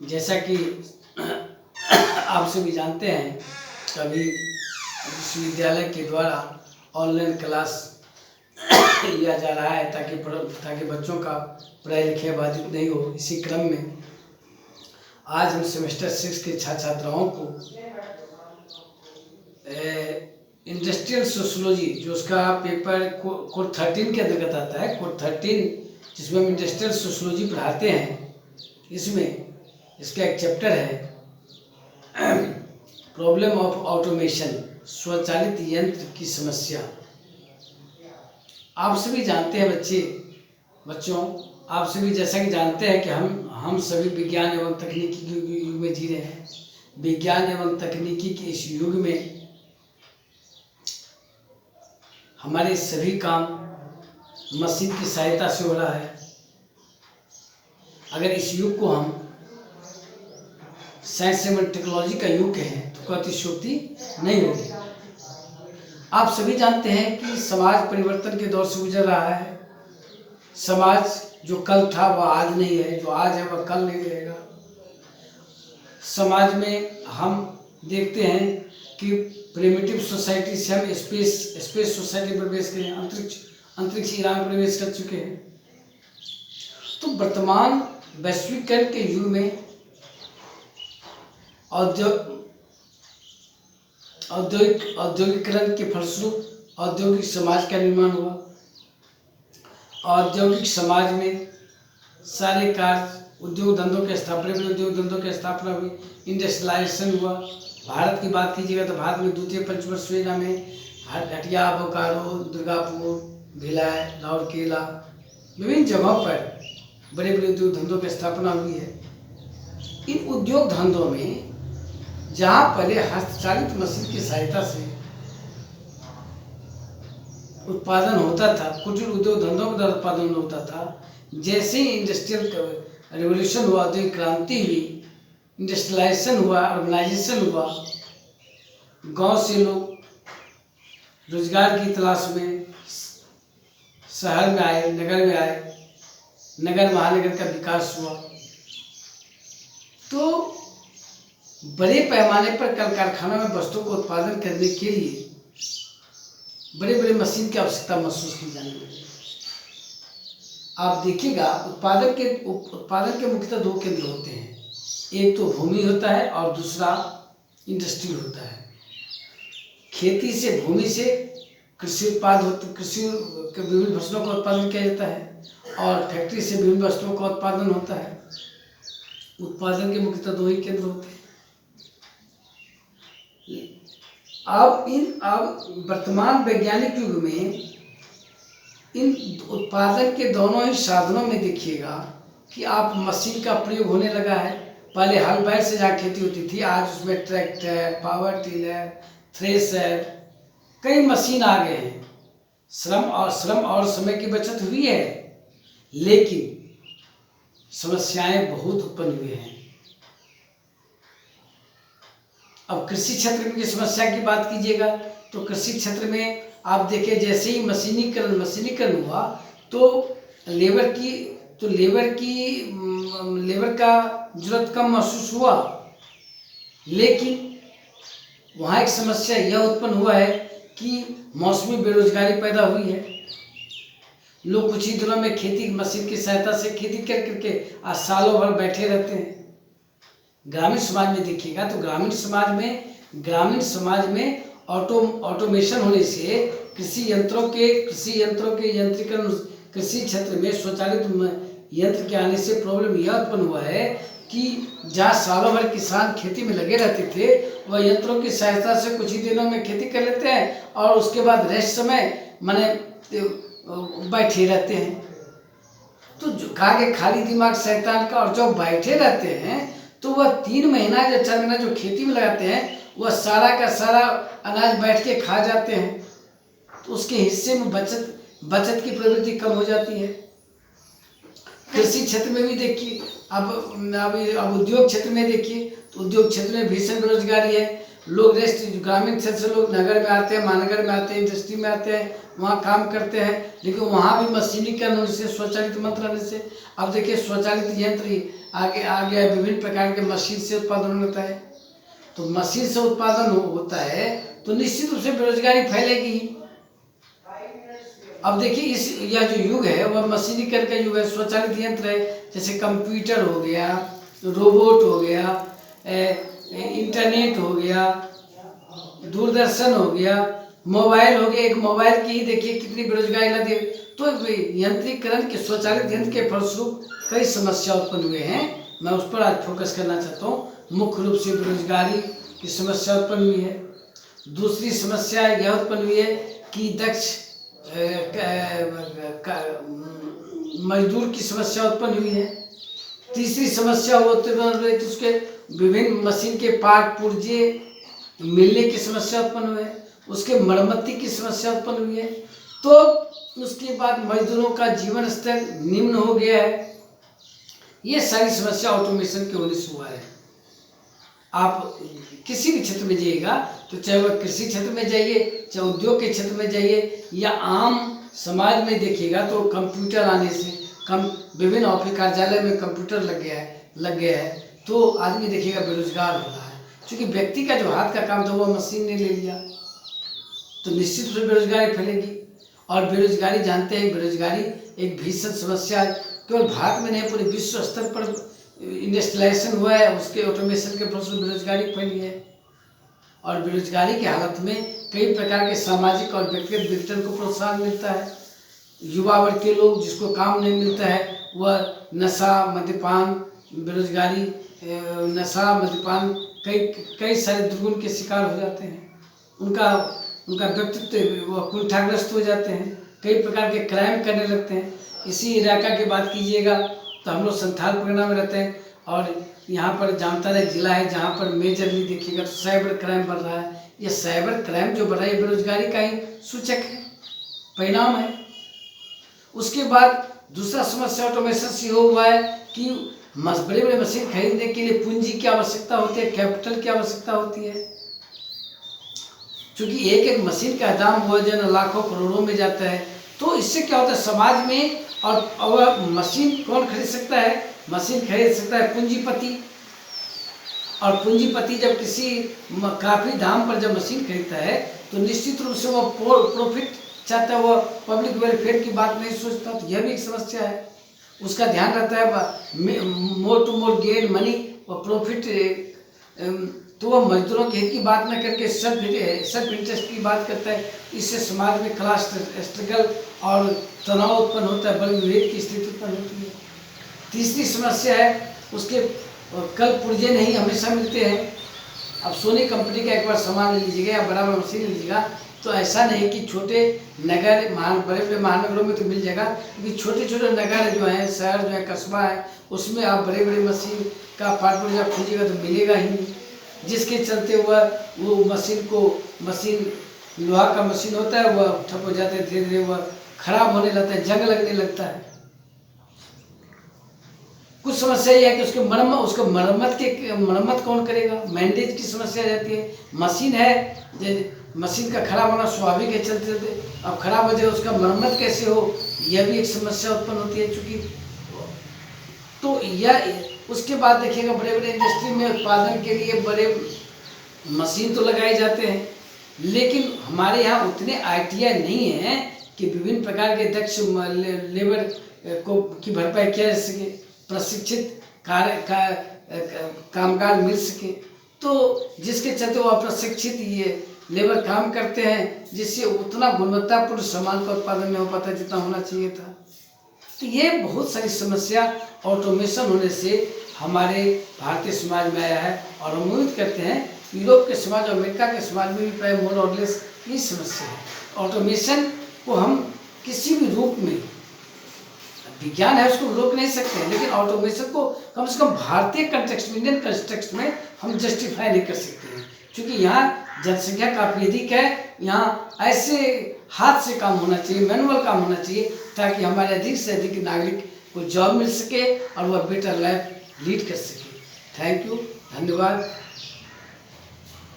जैसा कि आप सभी जानते हैं, कभी विश्वविद्यालय के द्वारा ऑनलाइन क्लास लिया जा रहा है ताकि बच्चों का पढ़ाई लिखाई बाधित नहीं हो। इसी क्रम में आज हम सेमेस्टर 6 के छात्र छात्राओं को इंडस्ट्रियल सोशियोलॉजी, जो उसका पेपर कोड 13 के अंतर्गत आता है, कोड 13, जिसमें हम इंडस्ट्रियल सोशियोलॉजी पढ़ाते हैं। इसमें इसका एक चैप्टर है प्रॉब्लम ऑफ ऑटोमेशन, स्वचालित यंत्र की समस्या। आप सभी जानते हैं बच्चों, आप सभी जैसा कि जानते हैं कि हम सभी विज्ञान एवं तकनीकी के युग में जी रहे हैं। विज्ञान एवं तकनीकी के इस युग में हमारे सभी काम मशीन की सहायता से हो रहा है। अगर इस युग को हम साइंस एवं टेक्नोलॉजी का युग कहें तो अतिशयोक्ति नहीं होगी। आप सभी जानते हैं कि समाज परिवर्तन के दौर से गुजर रहा है। समाज जो कल था वह आज नहीं है, जो आज है वह कल नहीं रहेगा। समाज में हम देखते हैं कि प्रिमिटिव सोसाइटी से हम स्पेस सोसाइटी में प्रवेश करें, अंतरिक्ष ईरा में प्रवेश कर चुके हैं। तो वर्तमान वैश्वीकरण के युग में औद्योगिकरण के फलस्वरूप औद्योगिक समाज का निर्माण हुआ। औद्योगिक समाज में सारे कार्य उद्योग धंधों के स्थापना हुई, इंडस्ट्रियलाइजेशन हुआ। भारत की बात कीजिएगा तो भारत में द्वितीय पंचवर्ष योजना में हटिया, बोकारो, दुर्गापुर, भिलाई, राउरकेला, विभिन्न जगहों पर बड़े बड़े उद्योग धंधों की स्थापना हुई है। इन उद्योग धंधों में जहाँ पहले हस्तचालित मशीन की सहायता से उत्पादन होता था, कुटीर उद्योग धंधों के द्वारा उत्पादन होता था, जैसे ही इंडस्ट्रियल रिवोल्यूशन हुआ, औद्योगिक क्रांति हुई, इंडस्ट्रियलाइजेशन हुआ, अर्बनाइजेशन हुआ, गांव से लोग रोजगार की तलाश में शहर में आए, नगर में आए, नगर महानगर का विकास हुआ। तो बड़े पैमाने पर कल कारखानों में वस्तुओं को उत्पादन करने के लिए बड़े बड़े मशीन की आवश्यकता महसूस की जाने लगी। आप देखिएगा, उत्पादन के मुख्यतः दो केंद्र होते हैं। एक तो भूमि होता है और दूसरा इंडस्ट्री होता है। खेती से, भूमि से कृषि के विभिन्न फसलों का उत्पादन किया जाता है और फैक्ट्री से विभिन्न वस्तुओं का उत्पादन होता है। उत्पादन के मुख्यतः दो ही केंद्र होते हैं। अब वर्तमान वैज्ञानिक युग में इन उत्पादन के दोनों ही साधनों में देखिएगा कि आप मशीन का प्रयोग होने लगा है। पहले हल बैल से जहाँ खेती होती थी, आज उसमें ट्रैक्टर, पावर टिलर, थ्रेशर, कई मशीन आ गए हैं। श्रम और समय की बचत हुई है, लेकिन समस्याएं बहुत उत्पन्न हुई हैं। अब कृषि क्षेत्र की समस्या की बात कीजिएगा तो कृषि क्षेत्र में आप देखिए, जैसे ही मशीनीकरण हुआ तो लेबर का जरूरत कम महसूस हुआ। लेकिन वहाँ एक समस्या यह उत्पन्न हुआ है कि मौसमी बेरोजगारी पैदा हुई है। लोग कुछ ही दिनों में खेती मशीन की सहायता से खेती करके आज सालों भर बैठे रहते हैं। ग्रामीण समाज में देखिएगा तो ग्रामीण समाज में ऑटोमेशन होने से कृषि यंत्रों के यंत्रीकरण, कृषि क्षेत्र में स्वचालित यंत्र के आने से प्रॉब्लम यह उत्पन्न हुआ है कि जहाँ सालों भर किसान खेती में लगे रहते थे, वह यंत्रों की सहायता से कुछ ही दिनों में खेती कर लेते हैं और उसके बाद रेस्ट समय बैठे रहते हैं। तो जो कहा कि खाली दिमाग शैतान का, और जब बैठे रहते हैं तो वह 3 महीना या 4 महीना जो खेती में लगाते हैं वह सारा का सारा अनाज बैठ के खा जाते हैं। तो उसके हिस्से में बचत की प्रवृत्ति कम हो जाती है। कृषि क्षेत्र में भी देखिए, अब उद्योग क्षेत्र में देखिए तो उद्योग क्षेत्र में भीषण बेरोजगारी है। लोग रेस्ट, ग्रामीण क्षेत्र से लोग नगर में आते हैं, महानगर में आते हैं, इंडस्ट्री में आते हैं, वहाँ काम करते हैं, लेकिन वहाँ भी मशीनीकरण होने से, स्वचालित मंत्र आने से, अब देखिए स्वचालित यंत्र आगे आ गया, विभिन्न प्रकार के मशीन से उत्पादन होता है। तो मशीन से उत्पादन होता है तो निश्चित रूप से बेरोजगारी फैलेगी। अब देखिए इस यह जो युग है वह मशीनीकरण का युग है, स्वचालित यंत्र है, जैसे कंप्यूटर हो गया, रोबोट हो गया, इंटरनेट हो गया, दूरदर्शन हो गया, मोबाइल हो गया। एक मोबाइल की ही देखिए कितनी बेरोजगारी लगी। तो यंत्रीकरण के, स्वचालित यंत्र के फलस्वरूप कई समस्या उत्पन्न हुए हैं। मैं उस पर आज फोकस करना चाहता हूँ। मुख्य रूप से बेरोजगारी की समस्या उत्पन्न हुई है। दूसरी समस्या यह उत्पन्न हुई है कि दक्ष मजदूर की समस्या उत्पन्न हुई है। तीसरी समस्या उत्पन्न हुई है उसके विभिन्न मशीन के पार्ट पुर्जे मिलने की समस्या उत्पन्न हुई है, उसके मरम्मती की समस्या उत्पन्न हुई है। तो उसके बाद मजदूरों का जीवन स्तर निम्न हो गया है। ये सारी समस्या ऑटोमेशन के होने से हुआ है। आप किसी भी क्षेत्र में जाइएगा, तो चाहे वह कृषि क्षेत्र में जाइए, चाहे उद्योग के क्षेत्र में जाइए, या आम समाज में देखिएगा, तो कंप्यूटर आने से विभिन्न ऑफिस कार्यालय में कंप्यूटर लग गया है, तो आदमी देखिएगा बेरोजगार हो रहा है, क्योंकि व्यक्ति का जो हाथ का काम था वो मशीन ने ले लिया। तो निश्चित रूप से बेरोजगारी फैलेगी। और बेरोजगारी, जानते हैं, बेरोजगारी एक भीषण समस्या है। केवल भारत में नहीं, पूरे विश्व स्तर पर इंडस्ट्रियलाइजेशन हुआ है, उसके ऑटोमेशन के फलस्वरूप बेरोजगारी फैली है। और बेरोजगारी की हालत में कई प्रकार के सामाजिक और व्यक्तिगत विघटन को प्रोत्साहन मिलता है। युवा वर्ग के लोग जिसको काम नहीं मिलता है वह नशा, मद्यपान, बेरोजगारी, नशा, मद्यपान, कई सारे दुर्गुण के शिकार हो जाते हैं। उनका व्यक्तित्व वह कुंठाग्रस्त हो जाते हैं, कई प्रकार के क्राइम करने लगते हैं। इसी इलाका की बात कीजिएगा तो हम लोग संथाल परगना में रहते हैं, और यहाँ पर जामताड़ा एक जिला है जहाँ पर मेजरली देखिएगा तो साइबर क्राइम बढ़ रहा है। ये साइबर क्राइम जो बढ़ रहा है बेरोजगारी का ही सूचक है, परिणाम है। उसके बाद दूसरा समस्या ऑटोमेशन से हुआ है कि बड़े बड़े मशीन खरीदने के लिए पूंजी की आवश्यकता होती है, कैपिटल की आवश्यकता होती है। क्योंकि एक मशीन का दाम वो जो है लाखों करोड़ों में जाता है। तो इससे क्या होता है समाज में, और मशीन कौन खरीद सकता है? मशीन खरीद सकता है पूंजीपति। और पूंजीपति जब किसी काफ़ी दाम पर जब मशीन खरीदता है तो निश्चित रूप से वो प्रॉफिट चाहता है, वो पब्लिक वेलफेयर की बात नहीं सोचता। तो यह भी एक समस्या है। उसका ध्यान रहता है more to more gain money और प्रॉफिट। तो वह मजदूरों के हित की बात न करके सेल्फ इंटरेस्ट की बात करता है। इससे समाज में क्लास स्ट्रगल और तनाव उत्पन्न होता है, बड़े विभेद की स्थिति उत्पन्न होती है। तीसरी समस्या है उसके कल पुर्जे नहीं हमेशा मिलते हैं। अब सोनी कंपनी का एक बार सामान ले लीजिएगा या बड़ा मशीन ले लीजिएगा, तो ऐसा नहीं कि छोटे नगर बड़े बड़े महानगरों में तो मिल जाएगा, क्योंकि छोटे छोटे नगर जो हैं, शहर जो है, कस्बा है, उसमें आप बड़े बड़े मशीन का पार्ट पुर्जा खोजिएगा तो मिलेगा ही नहीं। जिसके चलते वो मशीन लोहा का मशीन होता है, वह ठप हो जाता है, धीरे धीरे वह खराब होने लगता है, जंग लगने लगता है। कुछ समस्या यह है कि उसको मरम्मत कौन करेगा? मेंटेनेंस की समस्या जाती है। मशीन है, मशीन का खराब होना स्वाभाविक है, चलते अब खराब हो जाए, उसका मरम्मत कैसे हो, यह भी एक समस्या उत्पन्न होती है। चूँकि तो यह उसके बाद देखिएगा बड़े बड़े इंडस्ट्री में उत्पादन के लिए बड़े मशीन तो लगाए जाते हैं, लेकिन हमारे यहाँ उतने ITI नहीं हैं कि विभिन्न प्रकार के दक्ष लेबर की भरपाई किया जा सके, प्रशिक्षित कामगार मिल सके। तो जिसके चलते वो अप्रशिक्षित ये लेबर काम करते हैं, जिससे उतना गुणवत्तापूर्ण सामान का उत्पादन नहीं हो पाता जितना होना चाहिए था। तो ये बहुत सारी समस्या ऑटोमेशन होने से हमारे भारतीय समाज में आया है, और हम उम्मीद करते हैं यूरोप के समाज और अमेरिका के समाज में भी प्राय मोर और लेस ये समस्या है। ऑटोमेशन को हम किसी भी रूप में, विज्ञान है उसको रोक नहीं सकते, लेकिन ऑटोमेशन को कम से कम भारतीय कंटेक्स्ट में, इंडियन कंटेक्स्ट में हम जस्टिफाई नहीं कर सकते हैं, क्योंकि यहाँ जनसंख्या काफ़ी अधिक है। यहाँ ऐसे हाथ से काम होना चाहिए, मैनुअल काम होना चाहिए, ताकि हमारे अधिक से अधिक नागरिक को जॉब मिल सके और वह बेटर लाइफ लीड कर सके। थैंक यू, धन्यवाद।